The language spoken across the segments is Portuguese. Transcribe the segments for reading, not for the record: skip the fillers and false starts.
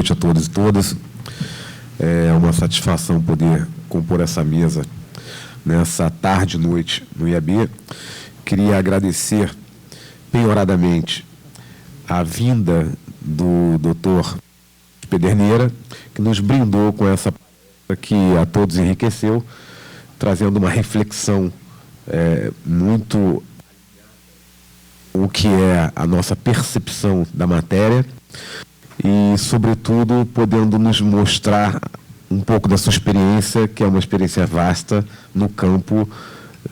noite a todos e todas. É uma satisfação poder compor essa mesa nessa tarde e noite no IAB. Queria agradecer penhoradamente a vinda do Dr. Pederneira, que nos brindou com essa palestra que a todos enriqueceu, trazendo uma reflexão muito o que é a nossa percepção da matéria e, sobretudo, podendo nos mostrar um pouco da sua experiência, que é uma experiência vasta no campo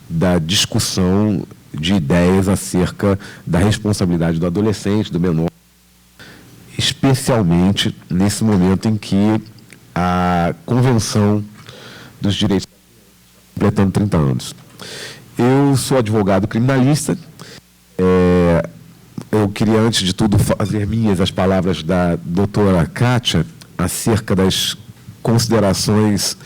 da discussão de ideias acerca da responsabilidade do adolescente, do menor, especialmente nesse momento em que a Convenção dos Direitos completando 30 anos. Eu sou advogado criminalista. Eu queria, antes de tudo, fazer minhas as palavras da doutora Kátia acerca das considerações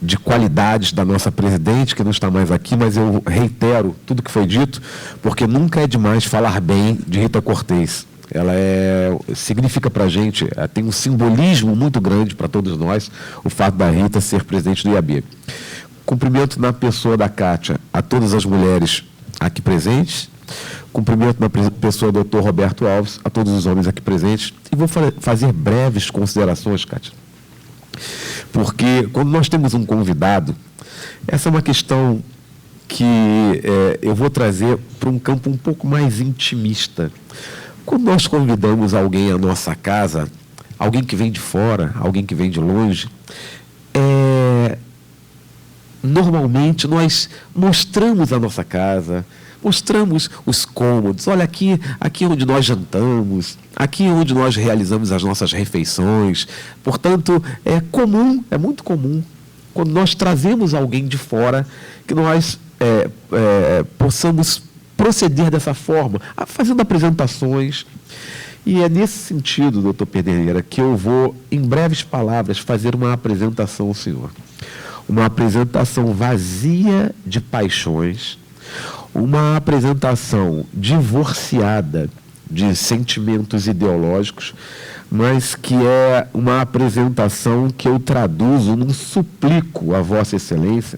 de qualidades da nossa presidente, que não está mais aqui, mas eu reitero tudo que foi dito, porque nunca é demais falar bem de Rita Cortez. Ela significa para a gente, tem um simbolismo muito grande para todos nós, o fato da Rita ser presidente do IAB. Cumprimento na pessoa da Kátia a todas as mulheres aqui presentes, cumprimento na pessoa do Dr. Roberto Alves, a todos os homens aqui presentes, e vou fazer breves considerações, Kátia. Porque quando nós temos um convidado, essa é uma questão que eu vou trazer para um campo um pouco mais intimista. Quando nós convidamos alguém à nossa casa, alguém que vem de fora, alguém que vem de longe, normalmente nós mostramos a nossa casa, mostramos os cômodos. Olha, aqui onde nós jantamos, aqui onde nós realizamos as nossas refeições. Portanto, é comum, é muito comum, quando nós trazemos alguém de fora, que nós possamos proceder dessa forma, fazendo apresentações. E é nesse sentido, doutor Pederneira, que eu vou, em breves palavras, fazer uma apresentação ao senhor. Uma apresentação vazia de paixões, uma apresentação divorciada de sentimentos ideológicos, mas que é uma apresentação que eu traduzo num suplico a Vossa Excelência,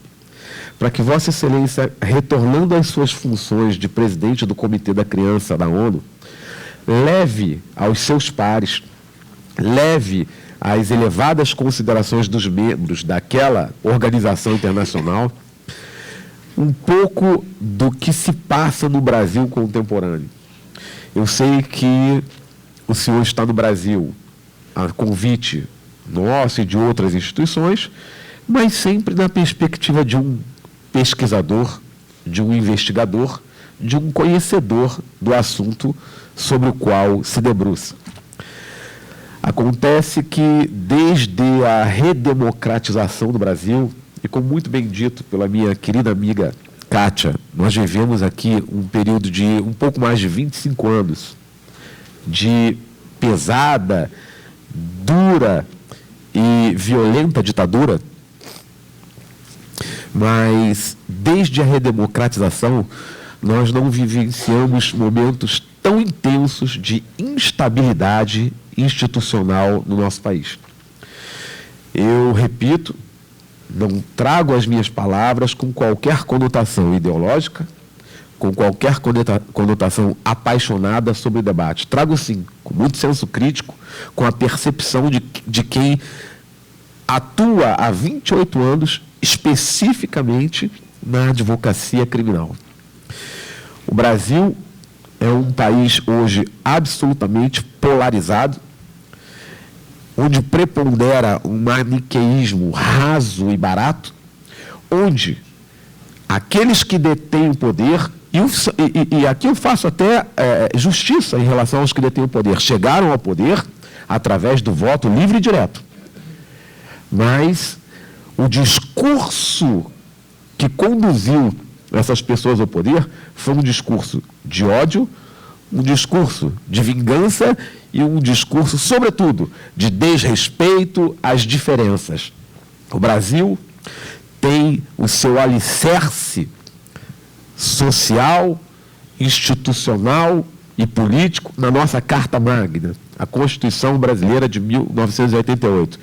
para que Vossa Excelência, retornando às suas funções de presidente do Comitê da Criança da ONU, leve aos seus pares, leve às elevadas considerações dos membros daquela organização internacional um pouco do que se passa no Brasil contemporâneo. Eu sei que o senhor está no Brasil a convite nosso e de outras instituições, mas sempre na perspectiva de um pesquisador, de um investigador, de um conhecedor do assunto sobre o qual se debruça. Acontece que, desde a redemocratização do Brasil, e como muito bem dito pela minha querida amiga Kátia, nós vivemos aqui um período de um pouco mais de 25 anos de pesada, dura e violenta ditadura, mas desde a redemocratização nós não vivenciamos momentos tão intensos de instabilidade institucional no nosso país. Eu repito, não trago as minhas palavras com qualquer conotação ideológica, com qualquer conotação apaixonada sobre o debate. Trago, sim, com muito senso crítico, com a percepção de quem atua há 28 anos, especificamente na advocacia criminal. O Brasil é um país hoje absolutamente polarizado, onde prepondera um maniqueísmo raso e barato, onde aqueles que detêm o poder, e aqui eu faço até justiça em relação aos que detêm o poder, chegaram ao poder através do voto livre e direto. Mas o discurso que conduziu essas pessoas ao poder foi um discurso de ódio, um discurso de vingança e um discurso, sobretudo, de desrespeito às diferenças. O Brasil tem o seu alicerce social, institucional e político na nossa Carta Magna. a Constituição Brasileira de 1988,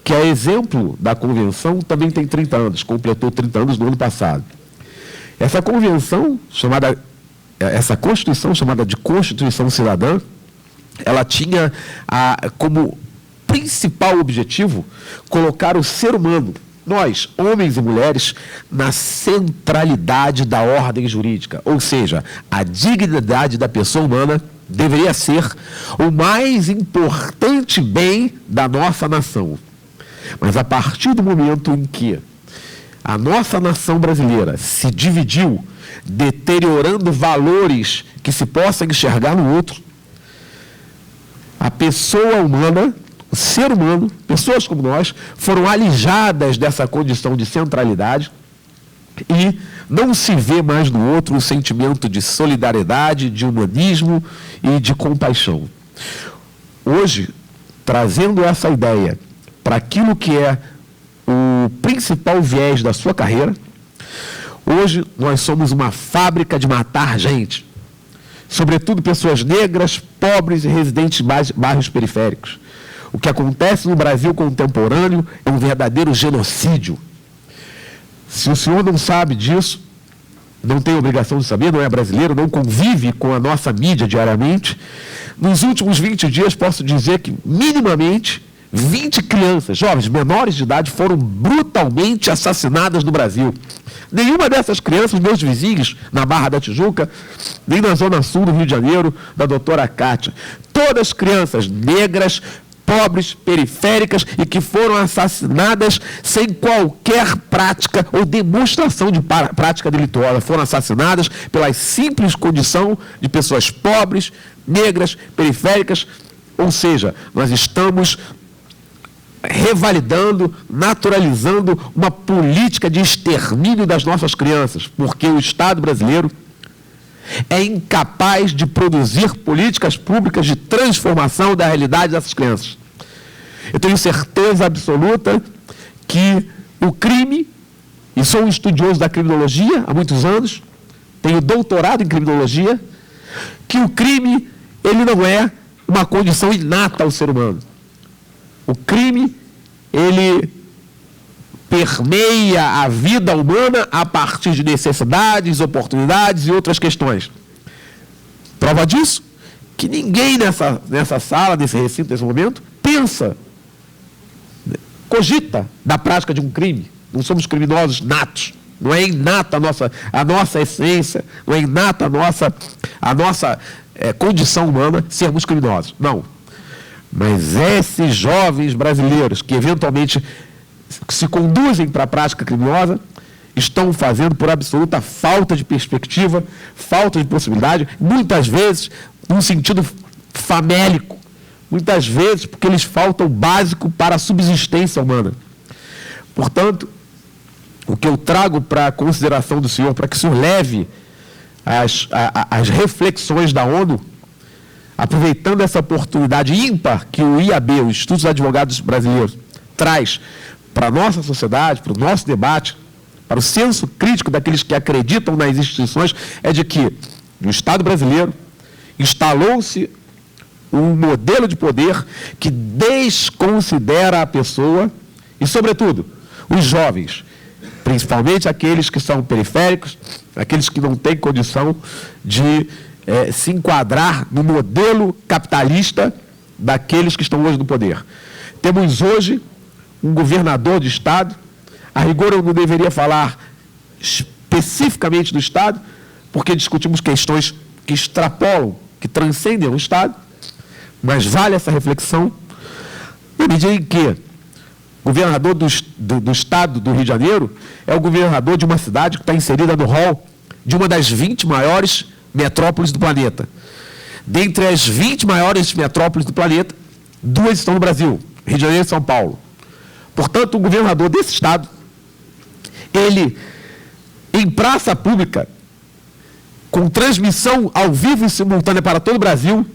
que é exemplo da Convenção, também tem 30 anos, completou 30 anos no ano passado. Essa Constituição, chamada de Constituição Cidadã, ela tinha como principal objetivo colocar o ser humano, nós, homens e mulheres, na centralidade da ordem jurídica. Ou seja, a dignidade da pessoa humana deveria ser o mais importante bem da nossa nação. Mas a partir do momento em que a nossa nação brasileira se dividiu, deteriorando valores que se possam enxergar no outro, a pessoa humana, o ser humano, pessoas como nós, foram alijadas dessa condição de centralidade e não se vê mais no outro o sentimento de solidariedade, de humanismo e de compaixão. Hoje, trazendo essa ideia para aquilo que é o principal viés da sua carreira, hoje nós somos uma fábrica de matar gente, sobretudo pessoas negras, pobres e residentes de bairros periféricos. O que acontece no Brasil contemporâneo é um verdadeiro genocídio. Se o senhor não sabe disso, não tem obrigação de saber, não é brasileiro, não convive com a nossa mídia diariamente, nos últimos 20 dias posso dizer que, minimamente, 20 crianças, jovens, menores de idade, foram brutalmente assassinadas no Brasil. Nenhuma dessas crianças, meus vizinhos, na Barra da Tijuca, nem na Zona Sul do Rio de Janeiro, da doutora Kátia. Todas crianças negras, pobres, periféricas e que foram assassinadas sem qualquer prática ou demonstração de prática delituosa. Foram assassinadas pela simples condição de pessoas pobres, negras, periféricas. Ou seja, nós estamos revalidando, naturalizando uma política de extermínio das nossas crianças, porque o Estado brasileiro é incapaz de produzir políticas públicas de transformação da realidade dessas crianças. Eu tenho certeza absoluta que o crime, e sou um estudioso da criminologia há muitos anos, tenho doutorado em criminologia, que o crime, ele não é uma condição inata ao ser humano. O crime, ele permeia a vida humana a partir de necessidades, oportunidades e outras questões. Prova disso, que ninguém nessa sala, nesse recinto, nesse momento, pensa, cogita da prática de um crime. Não somos criminosos natos. Não é inata a nossa essência, não é inata a nossa condição humana sermos criminosos. Não. Mas esses jovens brasileiros que eventualmente se conduzem para a prática criminosa estão fazendo por absoluta falta de perspectiva, falta de possibilidade, muitas vezes num sentido famélico, muitas vezes porque lhes falta o básico para a subsistência humana. Portanto, o que eu trago para a consideração do senhor, para que o senhor leve as reflexões da ONU, aproveitando essa oportunidade ímpar que o IAB, o Instituto dos Advogados Brasileiros, traz para a nossa sociedade, para o nosso debate, para o senso crítico daqueles que acreditam nas instituições, é de que no Estado brasileiro instalou-se um modelo de poder que desconsidera a pessoa e, sobretudo, os jovens, principalmente aqueles que são periféricos, aqueles que não têm condição de se enquadrar no modelo capitalista daqueles que estão hoje no poder. Temos hoje um governador de Estado, a rigor eu não deveria falar especificamente do Estado, porque discutimos questões que extrapolam, que transcendem o Estado, mas vale essa reflexão, na medida em que o governador do Estado do Rio de Janeiro é o governador de uma cidade que está inserida no rol de uma das 20 maiores metrópoles do planeta. Dentre as 20 maiores metrópoles do planeta, 2 estão no Brasil, Rio de Janeiro e São Paulo. Portanto, o governador desse estado, ele, em praça pública, com transmissão ao vivo e simultânea para todo o Brasil,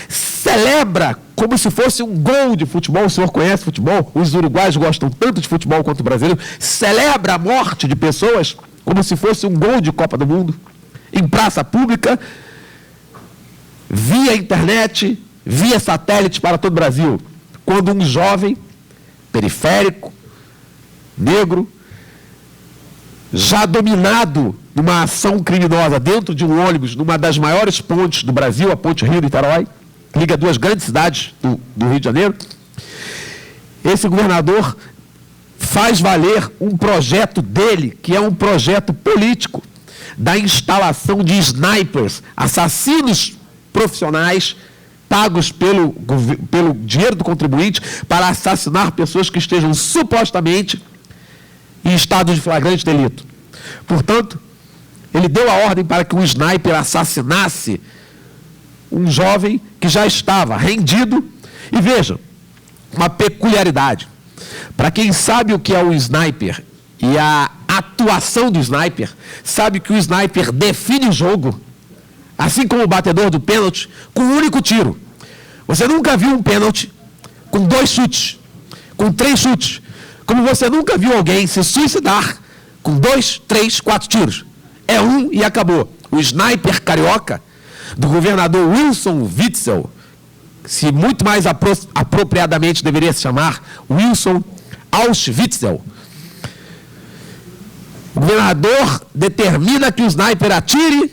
celebra como se fosse um gol de futebol. O senhor conhece futebol? Os uruguaios gostam tanto de futebol quanto o brasileiro. Celebra a morte de pessoas como se fosse um gol de Copa do Mundo. Em praça pública, via internet, via satélite para todo o Brasil, quando um jovem periférico, negro, já dominado numa ação criminosa dentro de um ônibus, numa das maiores pontes do Brasil, a Ponte Rio-Niterói, que liga duas grandes cidades do Rio de Janeiro, esse governador faz valer um projeto dele, que é um projeto político, da instalação de snipers, assassinos profissionais, pagos pelo dinheiro do contribuinte para assassinar pessoas que estejam supostamente em estado de flagrante delito. Portanto, ele deu a ordem para que um sniper assassinasse um jovem que já estava rendido. E vejam, uma peculiaridade. Para quem sabe o que é o sniper e a atuação do sniper, sabe que o sniper define o jogo, assim como o batedor do pênalti, com um único tiro. Você nunca viu um pênalti com 2 chutes, com 3 chutes, como você nunca viu alguém se suicidar com 2, 3, 4 tiros. É um e acabou. O sniper carioca do governador Wilson Witzel, se muito mais apropriadamente deveria se chamar Wilson Auschwitzel. O governador determina que o sniper atire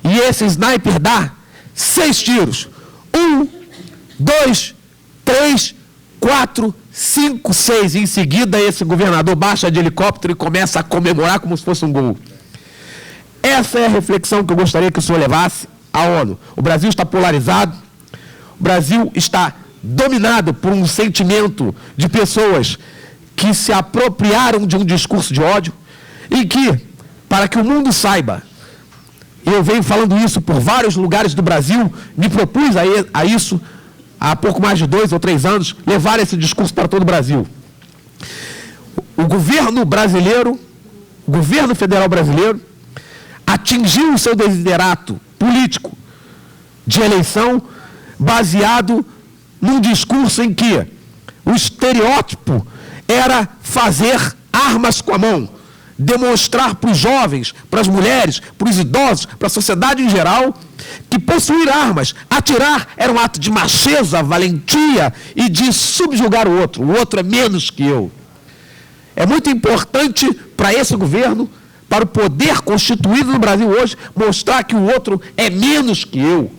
e esse sniper dá 6 tiros. 1, 2, 3, 4, 5, 6. Em seguida, esse governador baixa de helicóptero e começa a comemorar como se fosse um gol. Essa é a reflexão que eu gostaria que o senhor levasse à ONU. O Brasil está polarizado, o Brasil está dominado por um sentimento de pessoas que se apropriaram de um discurso de ódio e que, para que o mundo saiba, eu venho falando isso por vários lugares do Brasil, me propus a isso há pouco mais de 2 ou 3 anos, levar esse discurso para todo o Brasil. O governo brasileiro, o governo federal brasileiro, atingiu o seu desiderato político de eleição baseado num discurso em que o estereótipo era fazer armas com a mão, demonstrar para os jovens, para as mulheres, para os idosos, para a sociedade em geral, que possuir armas, atirar, era um ato de macheza, valentia e de subjugar o outro. O outro é menos que eu. É muito importante para esse governo, para o poder constituído no Brasil hoje, mostrar que o outro é menos que eu.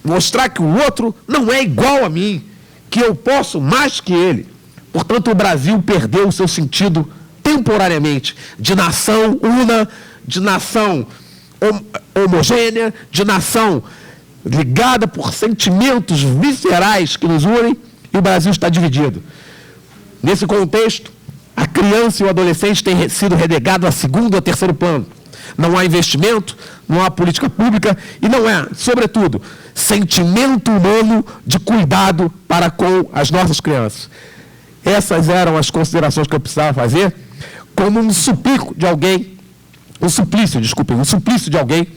Mostrar que o outro não é igual a mim, que eu posso mais que ele. Portanto, o Brasil perdeu o seu sentido temporariamente de nação una, de nação homogênea, de nação ligada por sentimentos viscerais que nos unem, e o Brasil está dividido. Nesse contexto, a criança e o adolescente têm sido relegados a segundo ou terceiro plano. Não há investimento, não há política pública e não há, sobretudo, sentimento humano de cuidado para com as nossas crianças. Essas eram as considerações que eu precisava fazer, como um suplício de alguém de alguém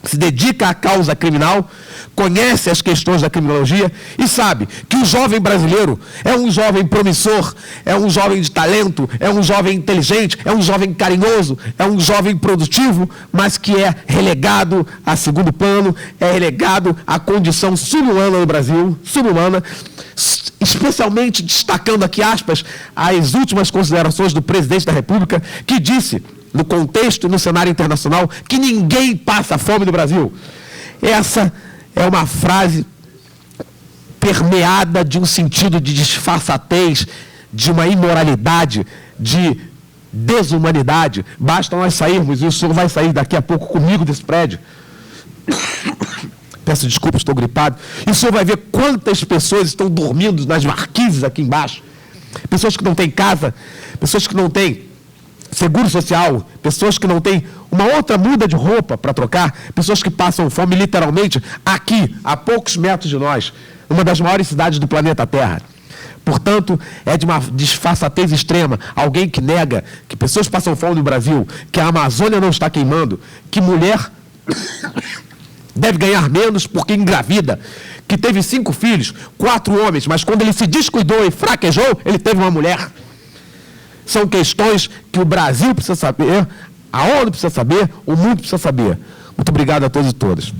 que se dedica à causa criminal, conhece as questões da criminologia e sabe que o jovem brasileiro é um jovem promissor, é um jovem de talento, é um jovem inteligente, é um jovem carinhoso, é um jovem produtivo, mas que é relegado a segundo plano, é relegado à condição subhumana no Brasil, subhumana, especialmente destacando aqui, aspas, as últimas considerações do presidente da República, que disse, no contexto e no cenário internacional, que ninguém passa fome no Brasil. Essa é uma frase permeada de um sentido de disfarçatez, de uma imoralidade, de desumanidade. Basta nós sairmos, e o senhor vai sair daqui a pouco comigo desse prédio. Peço desculpa, estou gripado. E o senhor vai ver quantas pessoas estão dormindo nas marquises aqui embaixo. Pessoas que não têm casa, pessoas que não têm seguro social, pessoas que não têm uma outra muda de roupa para trocar, pessoas que passam fome literalmente aqui, a poucos metros de nós, uma das maiores cidades do planeta Terra. Portanto, é de uma disfarçatez extrema. Alguém que nega que pessoas passam fome no Brasil, que a Amazônia não está queimando, que mulher deve ganhar menos porque engravida, que teve 5 filhos, 4 homens, mas quando ele se descuidou e fraquejou, ele teve uma mulher. São questões que o Brasil precisa saber, a ONU precisa saber, o mundo precisa saber. Muito obrigado a todos e todas.